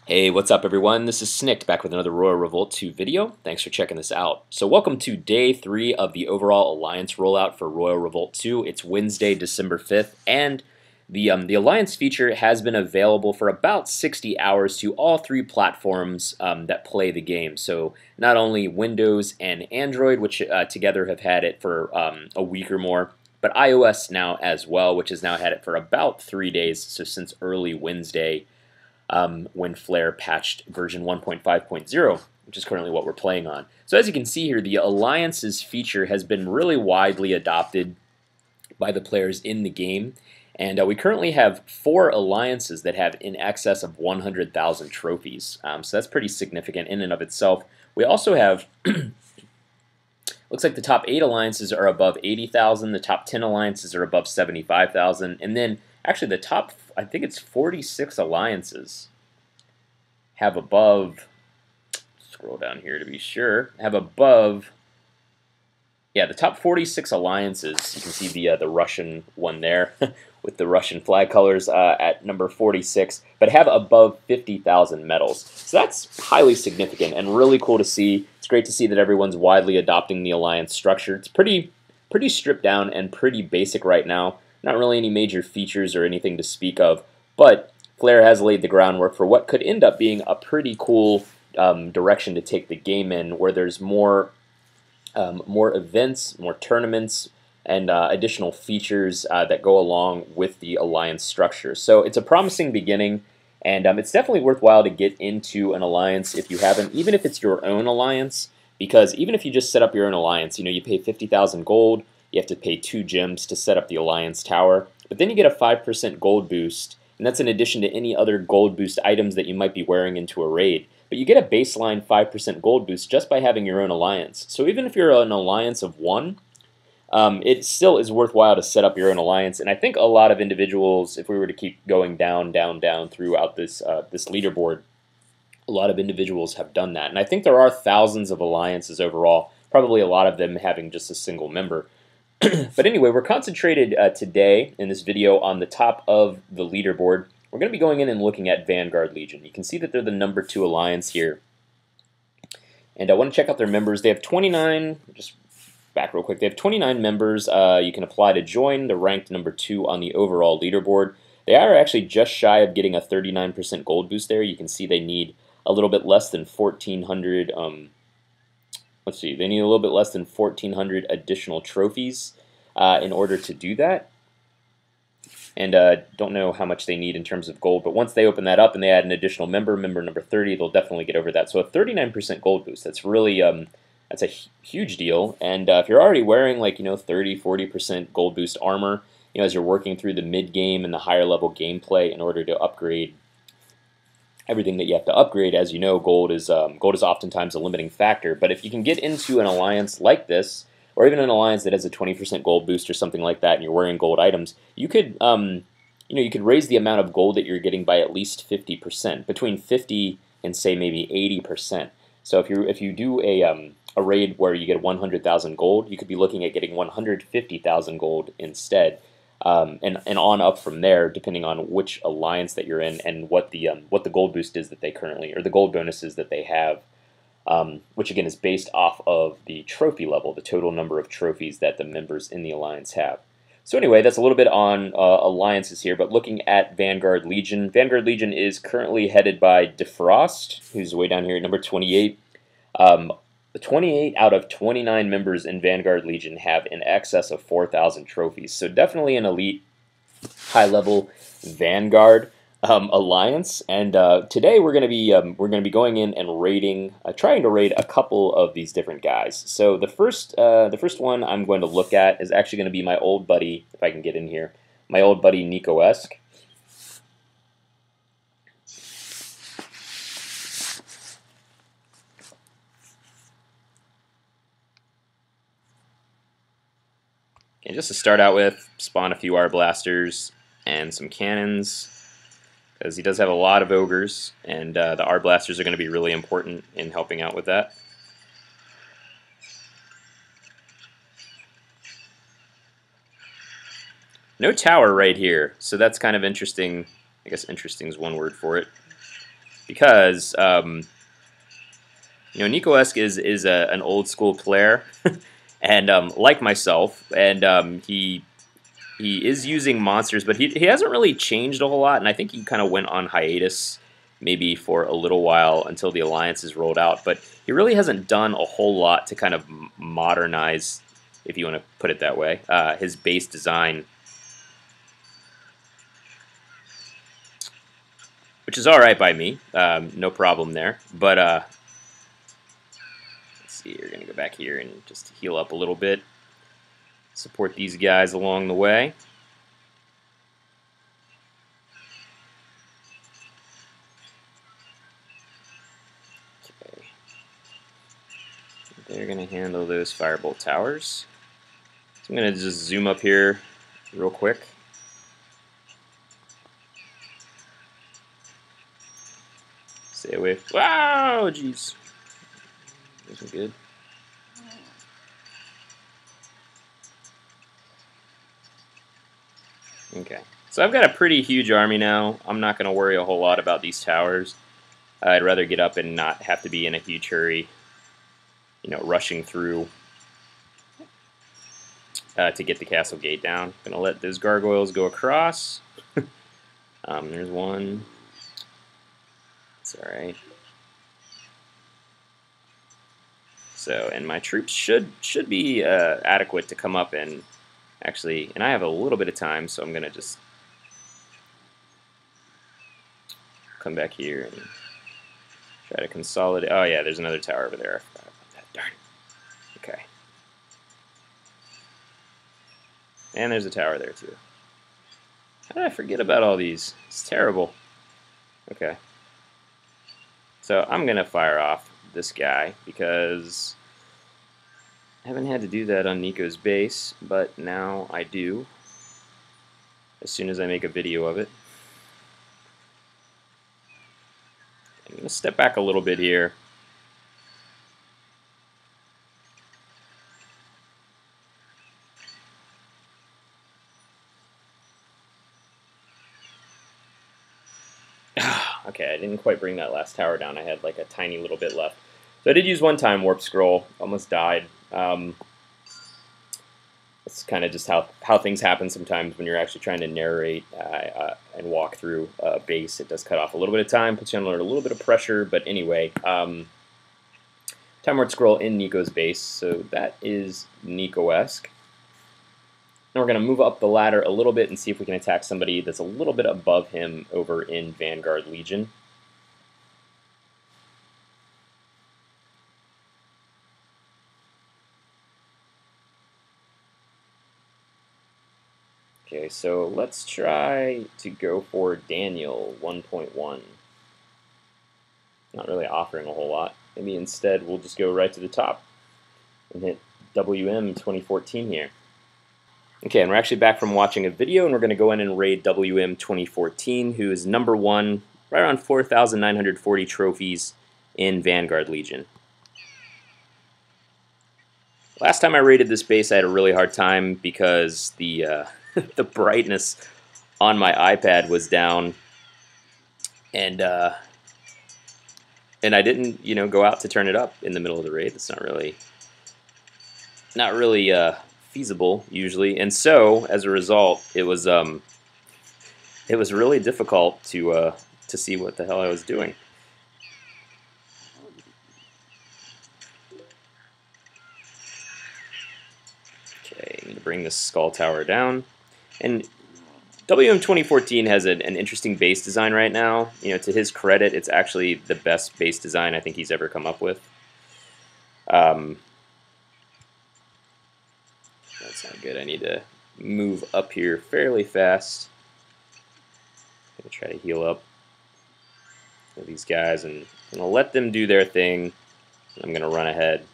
Hey, what's up everyone? This is Snicked back with another Royal Revolt 2 video. Thanks for checking this out. So welcome to day 3 of the overall Alliance rollout for Royal Revolt 2. It's Wednesday, December 5th, and the Alliance feature has been available for about 60 hours to all 3 platforms that play the game. So not only Windows and Android, which together have had it for a week or more, but iOS now as well, which has now had it for about 3 days, so since early Wednesday. When Flare patched version 1.5.0, which is currently what we're playing on. So as you can see here, the Alliances feature has been really widely adopted by the players in the game, and we currently have 4 alliances that have in excess of 100,000 trophies. So that's pretty significant in and of itself. We also have looks like the top 8 alliances are above 80,000, the top 10 alliances are above 75,000, and then actually the top, I think it's 46 alliances have above, scroll down here to be sure, have above, yeah, the top 46 alliances, you can see the Russian one there with the Russian flag colors at number 46, but have above 50,000 medals. So that's highly significant and really cool to see. It's great to see that everyone's widely adopting the alliance structure. It's pretty stripped down and pretty basic right now. Not really any major features or anything to speak of, but Flare has laid the groundwork for what could end up being a pretty cool direction to take the game in, where there's more events, more tournaments, and additional features that go along with the alliance structure. So it's a promising beginning, and it's definitely worthwhile to get into an alliance if you haven't, even if it's your own alliance, because even if you just set up your own alliance, you pay 50,000 gold, you have to pay 2 gems to set up the alliance tower, but then you get a 5% gold boost, and that's in addition to any other gold boost items that you might be wearing into a raid. But you get a baseline 5% gold boost just by having your own alliance. So even if you're an alliance of 1, it still is worthwhile to set up your own alliance. And I think a lot of individuals, if we were to keep going down throughout this this leaderboard, a lot of individuals have done that. And I think there are thousands of alliances overall, probably a lot of them having just a single member. But anyway, we're concentrated today in this video on the top of the leaderboard. We're going to be going in and looking at Vanguard Legion. You can see that they're the number 2 alliance here. And I want to check out their members. They have 29, just back real quick, they have 29 members. You can apply to join. They're ranked number 2 on the overall leaderboard. They are actually just shy of getting a 39% gold boost there. You can see they need a little bit less than 1,400, let's see, they need a little bit less than 1,400 additional trophies in order to do that. And don't know how much they need in terms of gold, but once they open that up and they add an additional member number 30, they'll definitely get over that. So a 39% gold boost, that's really, that's a huge deal. And if you're already wearing like, 30, 40% gold boost armor, as you're working through the mid-game and the higher level gameplay in order to upgrade everything that you have to upgrade, as you know, gold is oftentimes a limiting factor. But if you can get into an alliance like this, or even an alliance that has a 20% gold boost or something like that, and you're wearing gold items, you could, you could raise the amount of gold that you're getting by at least 50%, between 50 and say maybe 80%. So if you do a raid where you get 100,000 gold, you could be looking at getting 150,000 gold instead. And on up from there, depending on which alliance that you're in and what the gold boost is that they currently, or the gold bonuses that they have, which again is based off of the trophy level, the total number of trophies that the members in the alliance have. So anyway, that's a little bit on alliances here, but looking at Vanguard Legion, Vanguard Legion is currently headed by Defrost, who's way down here at number 28. 28 out of 29 members in Vanguard Legion have in excess of 4,000 trophies. So definitely an elite, high-level Vanguard alliance. And today we're going to be going in and raiding, trying to raid a couple of these different guys. So the first one I'm going to look at is actually going to be my old buddy, if I can get in here, my old buddy NIkkoesq. Okay, just to start out with, spawn a few Arblasters and some cannons, because he does have a lot of ogres, and the Arblasters are going to be really important in helping out with that. No tower right here, so that's kind of interesting. I guess interesting is one word for it. because you know, NIkkoesq is an old school player, and like myself, and he is using monsters, but he hasn't really changed a whole lot, and I think he kind of went on hiatus maybe for a little while until the alliance is rolled out, but he really hasn't done a whole lot to kind of modernize, if you want to put it that way, his base design, which is all right by me, no problem there, but let's see, we're going to go back here and just heal up a little bit, support these guys along the way. They're going to handle those firebolt towers. So I'm going to just zoom up here real quick. Stay away. Wow, jeez. Isn't good. Okay. So I've got a pretty huge army now. I'm not going to worry a whole lot about these towers. I'd rather get up and not have to be in a huge hurry, you know, rushing through to get the castle gate down. Gonna let those gargoyles go across. There's one. It's all right. So, and my troops should be adequate to come up and actually, and I have a little bit of time, so I'm gonna just come back here and try to consolidate. Oh yeah, there's another tower over there. I forgot about that. Darn. Okay. And there's a tower there too. How did I forget about all these? It's terrible. Okay. So I'm gonna fire off this guy because I haven't had to do that on Nico's base, but now I do. As soon as I make a video of it. I'm gonna step back a little bit here. Okay, I didn't quite bring that last tower down. I had like a tiny little bit left. So I did use one time warp scroll. Almost died. It's kind of just how things happen sometimes when you're actually trying to narrate and walk through a base. It does cut off a little bit of time, puts you under a little bit of pressure. But anyway, time warp scroll in Nico's base. So that is NIkkoesq. Now we're going to move up the ladder a little bit and see if we can attack somebody that's a little bit above him over in Vanguard Legion. Okay, so let's try to go for Daniel 1.1. Not really offering a whole lot. Maybe instead we'll just go right to the top and hit WM 2014 here. Okay, and we're actually back from watching a video, and we're going to go in and raid WM 2014, who is #1, right around 4,940 trophies in Vanguard Legion. Last time I raided this base, I had a really hard time because the the brightness on my iPad was down, and I didn't, you know, go out to turn it up in the middle of the raid. That's not really feasible usually, and so as a result, it was really difficult to see what the hell I was doing. Okay, I need to bring this skull tower down, and WM 2014 has an interesting base design right now. You know, to his credit, it's actually the best base design I think he's ever come up with. That's not good. I need to move up here fairly fast. I'm going to try to heal up these guys, and I'm going to let them do their thing. I'm going to run ahead.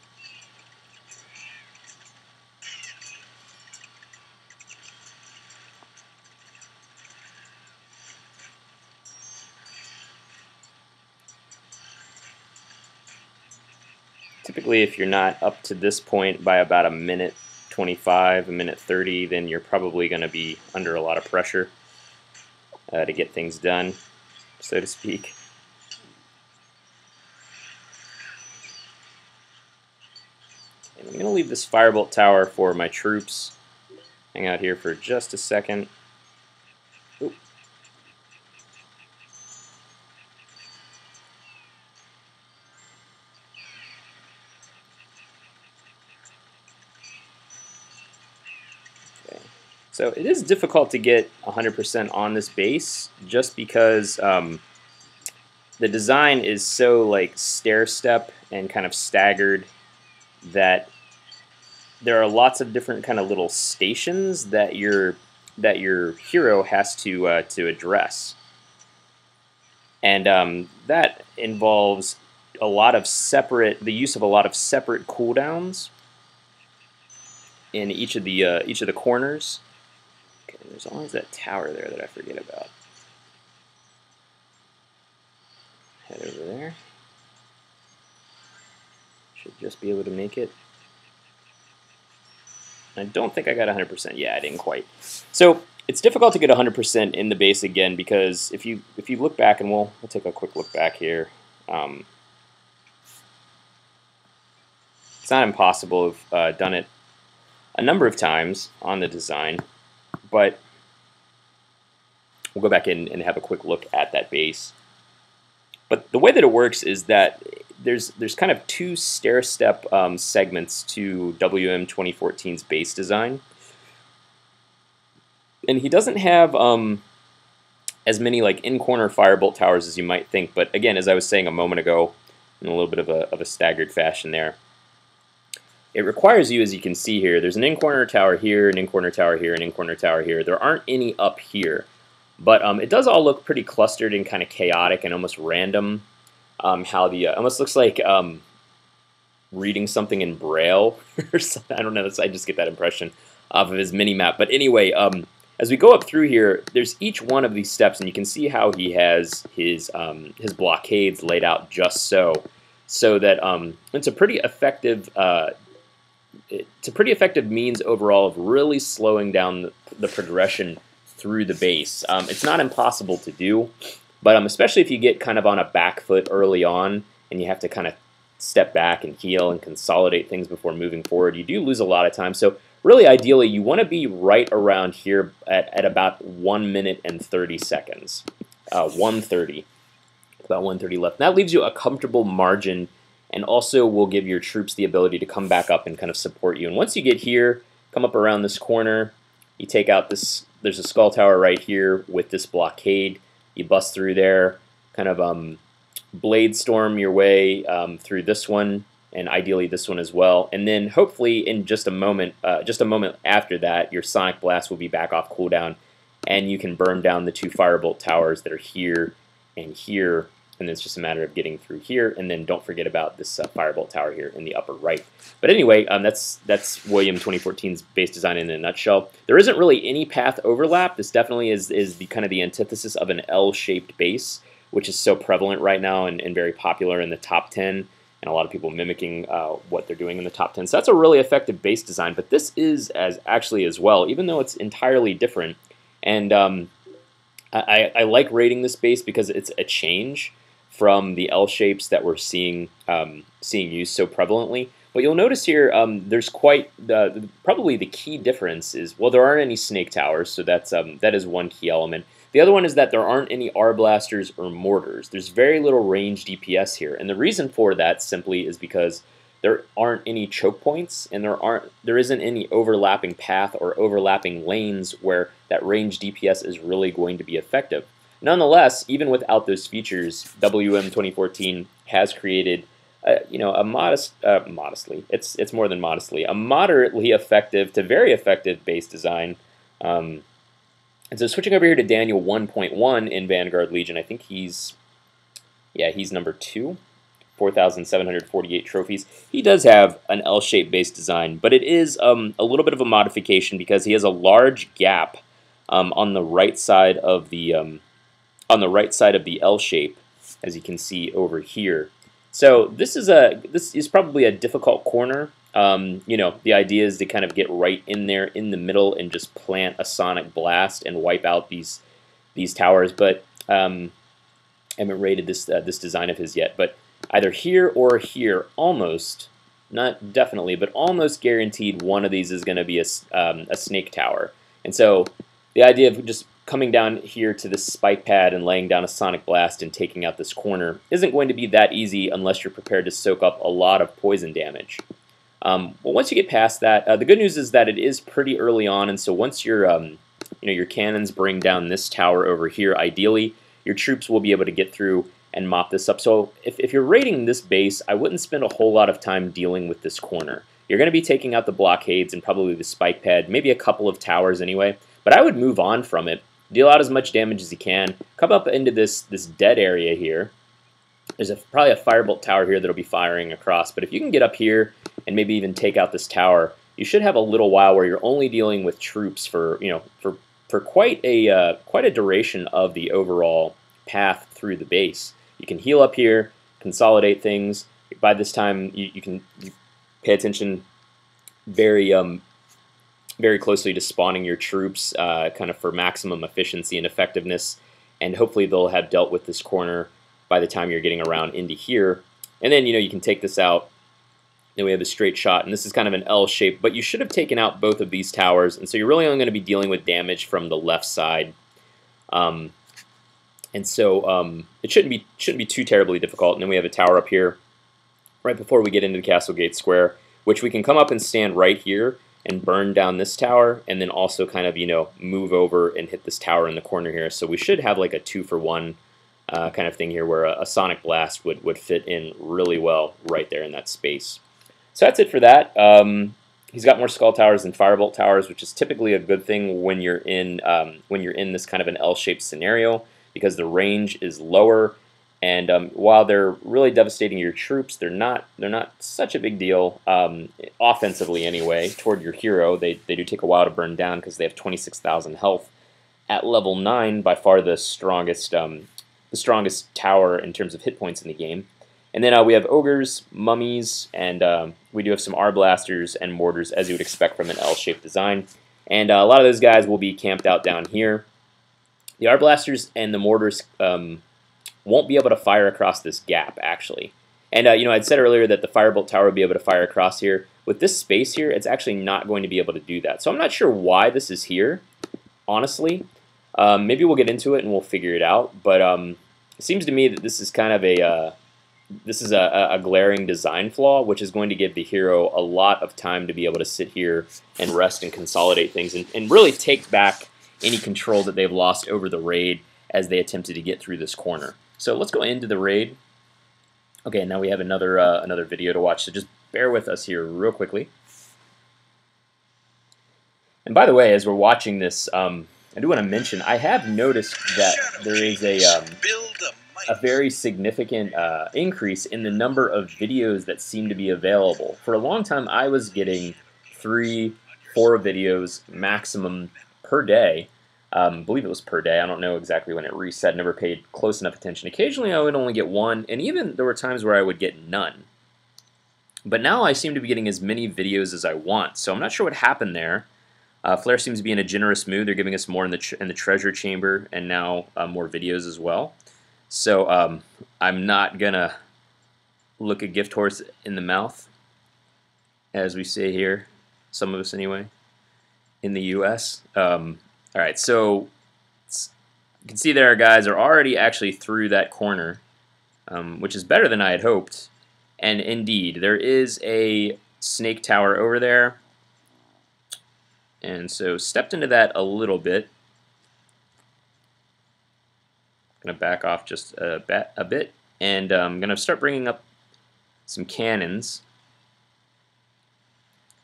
Typically, if you're not up to this point by about a minute 25, a minute 30, then you're probably going to be under a lot of pressure to get things done, so to speak. I'm going to leave this firebolt tower for my troops. Hang out here for just a second. Oop. Okay. So it is difficult to get 100% on this base just because the design is so like stair-step and kind of staggered that there are lots of different kind of little stations that your hero has to address, and that involves a lot of the use of a lot of separate cooldowns in each of the corners. Okay, there's always that tower there that I forget about. Head over there. Should just be able to make it. I don't think I got 100%. Yeah, I didn't quite. So it's difficult to get 100% in the base again because if you look back, and we'll take a quick look back here. It's not impossible. I've done it a number of times on the design, but we'll go back in and have a quick look at that base. But the way that it works is that there's kind of two stair-step segments to WM 2014's base design, and he doesn't have as many like in-corner firebolt towers as you might think. But again, as I was saying a moment ago, in a little bit of a staggered fashion there, it requires you, as you can see here, there's an in-corner tower here, an in-corner tower here, an in-corner tower here. There aren't any up here, but it does all look pretty clustered and kind of chaotic and almost random. How the almost looks like reading something in Braille or something. I don't know. I just get that impression off of his mini map. But anyway, as we go up through here, there's each one of these steps, and you can see how he has his blockades laid out just so that it's a pretty effective. It's a pretty effective means overall of really slowing down the progression through the base. It's not impossible to do. But especially if you get kind of on a back foot early on and you have to kind of step back and heal and consolidate things before moving forward, you do lose a lot of time. So really, ideally, you want to be right around here at about 1 minute and 30 seconds. 1:30. About 1:30 left. And that leaves you a comfortable margin and also will give your troops the ability to come back up and kind of support you. And once you get here, come up around this corner, you take out this, there's a skull tower right here with this blockade. You bust through there, kind of blade storm your way through this one, and ideally this one as well. And then hopefully in just a moment after that, your Sonic Blast will be back off cooldown, and you can burn down the two Firebolt towers that are here and here. And then it's just a matter of getting through here, and then don't forget about this Firebolt tower here in the upper right. But anyway, that's William 2014's base design in a nutshell. There isn't really any path overlap. This definitely is the kind of the antithesis of an L-shaped base, which is so prevalent right now and very popular in the top 10, and a lot of people mimicking what they're doing in the top 10. So that's a really effective base design, but this is actually as well, even though it's entirely different. And I like rating this base because it's a change from the L shapes that we're seeing used so prevalently. What you'll notice here, there's quite probably the key difference is, well, there aren't any snake towers, so that is one key element. The other one is that there aren't any R blasters or mortars. There's very little range DPS here, and the reason for that simply is because there aren't any choke points, and there isn't any overlapping path or overlapping lanes where that range DPS is really going to be effective. Nonetheless, even without those features, WM 2014 has created, a modestly, it's more than modestly, a moderately effective to very effective base design. And so switching over here to Daniel 1.1 in Vanguard Legion, I think he's number 2, 4,748 trophies. He does have an L-shaped base design, but it is a little bit of a modification because he has a large gap on the right side of the L shape, as you can see over here. So this is probably a difficult corner. The idea is to kind of get right in there in the middle and just plant a Sonic Blast and wipe out these towers. But I haven't rated this design of his yet. But either here or here, almost not definitely, but almost guaranteed one of these is going to be a snake tower. And so the idea of just coming down here to this spike pad and laying down a sonic blast and taking out this corner isn't going to be that easy unless you're prepared to soak up a lot of poison damage. Well, once you get past that, the good news is that it is pretty early on, and so once your cannons bring down this tower over here, ideally, your troops will be able to get through and mop this up. So if you're raiding this base, I wouldn't spend a whole lot of time dealing with this corner. You're going to be taking out the blockades and probably the spike pad, maybe a couple of towers anyway, but I would move on from it. Deal out as much damage as you can. Come up into this dead area here. There's probably a firebolt tower here that'll be firing across, but if you can get up here and maybe even take out this tower, you should have a little while where you're only dealing with troops for quite a duration of the overall path through the base. You can heal up here, consolidate things. By this time, you can pay attention very closely to spawning your troops, kind of for maximum efficiency and effectiveness, and hopefully they'll have dealt with this corner by the time you're getting around into here. And then you can take this out. Then we have a straight shot, and this is kind of an L shape, but you should have taken out both of these towers, and so you're really only going to be dealing with damage from the left side. And so it shouldn't be too terribly difficult. And then we have a tower up here right before we get into the Castle Gate Square, which we can come up and stand right here and burn down this tower, and then also kind of move over and hit this tower in the corner here. So we should have like a 2-for-1 kind of thing here, where a sonic blast would fit in really well right there in that space. So that's it for that. He's got more skull towers than firebolt towers, which is typically a good thing when you're in this kind of an L-shaped scenario, because the range is lower, and while they're really devastating your troops, they're not such a big deal offensively anyway. Toward your hero, they do take a while to burn down because they have 26,000 health at level 9, by far the strongest tower in terms of hit points in the game. And then we have ogres, mummies, and we do have some R-blasters and mortars, as you would expect from an L-shaped design. And a lot of those guys will be camped out down here. The R-blasters and the mortars won't be able to fire across this gap, actually. And I'd said earlier that the firebolt tower would be able to fire across here. With this space here, it's actually not going to be able to do that. So I'm not sure why this is here, honestly. Maybe we'll get into it and we'll figure it out. But it seems to me that this is kind of a glaring design flaw, which is going to give the hero a lot of time to be able to sit here and rest and consolidate things and really take back any control that they've lost over the raid as they attempted to get through this corner. So let's go into the raid. Okay, now we have another video to watch, so just bear with us here real quickly. And by the way, as we're watching this, I do want to mention, I have noticed that there is a very significant increase in the number of videos that seem to be available. For a long time, I was getting 3-4 videos maximum per day. I believe it was per day. I don't know exactly when it reset. Never paid close enough attention. Occasionally, I would only get 1, and even there were times where I would get none. But now I seem to be getting as many videos as I want, so I'm not sure what happened there. Flare seems to be in a generous mood. They're giving us more in the treasure chamber, and now more videos as well. So I'm not gonna look a gift horse in the mouth, as we say here, some of us anyway, in the U.S. All right, so you can see there our guys are already actually through that corner, which is better than I had hoped. And indeed, there is a snake tower over there. And so stepped into that a little bit. Going to back off just a bit, and I'm going to start bringing up some cannons.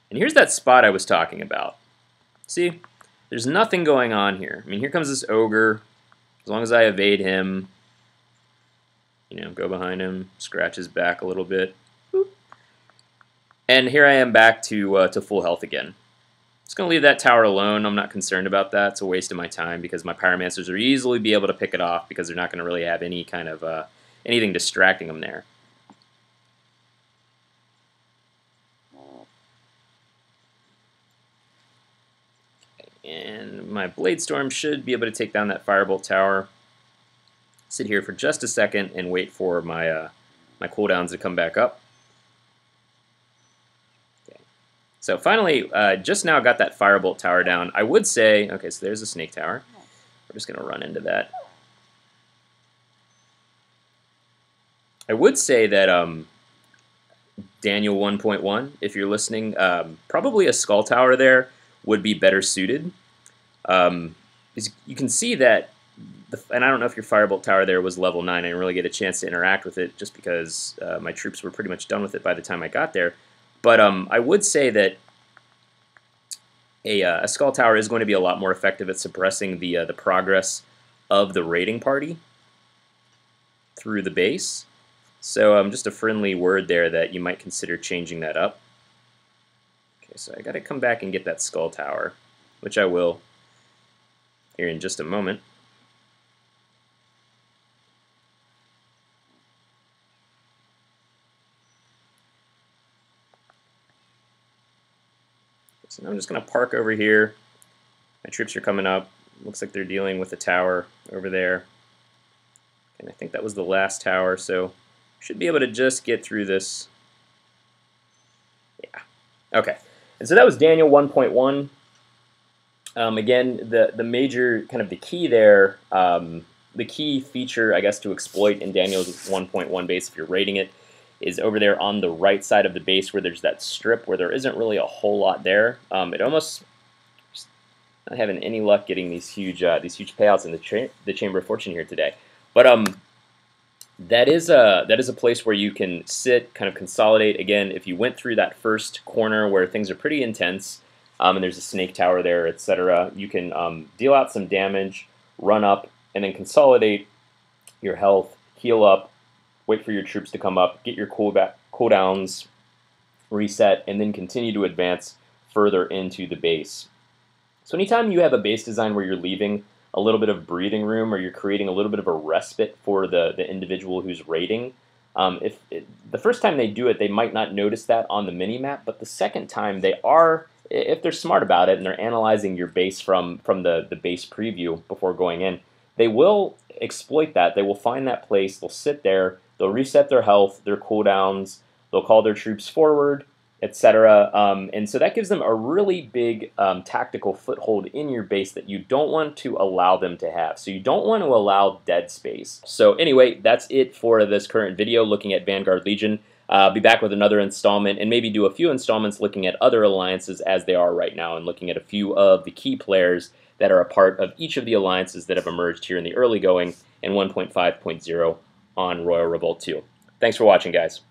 And here's that spot I was talking about. See? There's nothing going on here. I mean, here comes this ogre. As long as I evade him, go behind him, scratch his back a little bit. Boop. And here I am back to full health again. Just going to leave that tower alone. I'm not concerned about that. It's a waste of my time because my pyromancers will easily be able to pick it off because they're not going to really have any kind of anything distracting them there. And my Blade Storm should be able to take down that Firebolt Tower. Sit here for just a second and wait for my my cooldowns to come back up. So finally, just now got that firebolt tower down. I would say, okay, so there's a snake tower. We're just going to run into that. I would say that Daniel 1.1, if you're listening, probably a skull tower there would be better suited. You can see that, and I don't know if your firebolt tower there was level 9. I didn't really get a chance to interact with it just because my troops were pretty much done with it by the time I got there. But I would say that a skull tower is going to be a lot more effective at suppressing the progress of the raiding party through the base. So just a friendly word there that you might consider changing that up. Okay, so I got to come back and get that skull tower, which I will here in just a moment. So now I'm just going to park over here. My troops are coming up. Looks like they're dealing with the tower over there. And I think that was the last tower, so should be able to just get through this. Yeah. Okay. And so that was Daniel 1.1. Again, the major, kind of the key there, the key feature, I guess, to exploit in Daniel's 1.1 base, if you're raiding it, is over there on the right side of the base where there's that strip where there isn't really a whole lot there. It almost, not having any luck getting these huge payouts in the Chamber of Fortune here today. But that is a place where you can sit, kind of consolidate. Again, if you went through that first corner where things are pretty intense, and there's a snake tower there, etc., you can deal out some damage, run up, and then consolidate your health, heal up, wait for your troops to come up, get your cooldowns reset, and then continue to advance further into the base. So anytime you have a base design where you're leaving a little bit of breathing room, or you're creating a little bit of a respite for the individual who's raiding, the first time they do it, they might not notice that on the mini-map, but the second time they are, if they're smart about it and they're analyzing your base from the base preview before going in, they will exploit that. They will find that place, they'll sit there, they'll reset their health, their cooldowns, they'll call their troops forward, etc. And so that gives them a really big tactical foothold in your base that you don't want to allow them to have. So you don't want to allow dead space. So anyway, that's it for this current video looking at Vanguard Legion. I'll be back with another installment and maybe do a few installments looking at other alliances as they are right now and looking at a few of the key players that are a part of each of the alliances that have emerged here in the early going in 1.5.0 on Royal Revolt 2. Thanks for watching, guys.